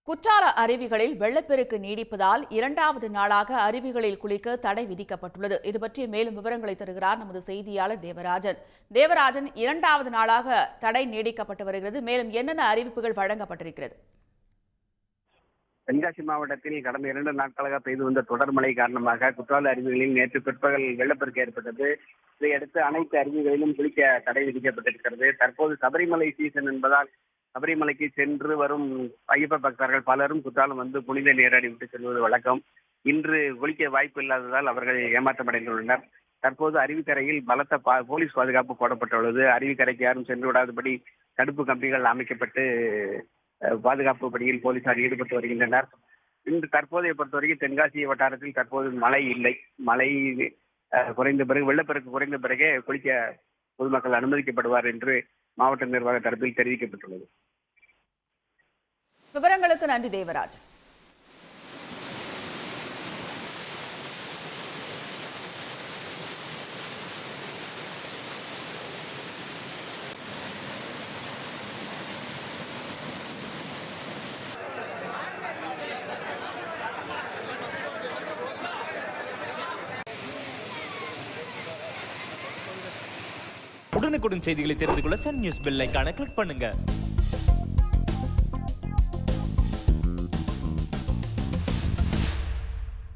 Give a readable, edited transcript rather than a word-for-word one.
குற்றால அருவிகளில் வெள்ளப்பெருக்கு நீடிப்பதால் இரண்டாவது நாளாக அருவிகளில் குளிக்க தடை விதிக்கப்பட்டுள்ளது. இதுபற்றிய மேலும் விவரங்களை தருகிறார் நமது செய்தியாளர் தேவராஜன். தேவராஜன், இரண்டாவது நாளாக தடை நீடிக்கப்பட்டு வருகிறது. மேலும் என்னென்ன அறிவிப்புகள் வழங்கப்பட்டிருக்கிறது? தென்காசி மாவட்டத்தில் கடந்த 2 நாட்களாக பெய்து வந்த தொடர் மழை காரணமாக குற்றால அருவிகளில் நேற்று பிற்பகல் வெள்ளப்பெருக்கு ஏற்பட்டது. இதையடுத்து அனைத்து அருவிகளிலும் குளிக்க தடை விதிக்கப்பட்டிருக்கிறது. தற்போது சபரிமலை சீசன் என்பதால் சபரிமலைக்கு சென்று வரும் ஐயப்ப பக்தர்கள் பலரும் குற்றாலம் வந்து புனித நீராடி விட்டு செல்வது வழக்கம். இன்று குளிக்க வாய்ப்பு இல்லாததால் அவர்கள் ஏமாற்றமடைந்துள்ளனர். தற்போது அருவிக்கரையில் பலத்த போலீஸ் பாதுகாப்பு போடப்பட்டுள்ளது. அருவிக்கரைக்கு யாரும் சென்று விடாதபடி தடுப்பு கம்பிகள் அமைக்கப்பட்டு பாதுகாப்பு பணியில் போலீசார் ஈடுபட்டு வருகின்றனர். இன்று தற்போதைய பொறுத்தவரைக்கும் தென்காசி வட்டாரத்தில் தற்போது மழை இல்லை. மழை குறைந்த பிறகு வெள்ளப்பெருக்கு குறைந்த பிறகே குளிக்க பொதுமக்கள் அனுமதிக்கப்படுவார் என்று மாவட்ட நிர்வாக தரப்பில் தெரிவிக்கப்பட்டுள்ளது. விவரங்களுக்கு நன்றி தேவராஜன். உடனுக்குடன் செய்திகளை தெரிந்து கொள்ள சன் நியூஸ் பெல் ஐகானை கிளிக் பண்ணுங்க.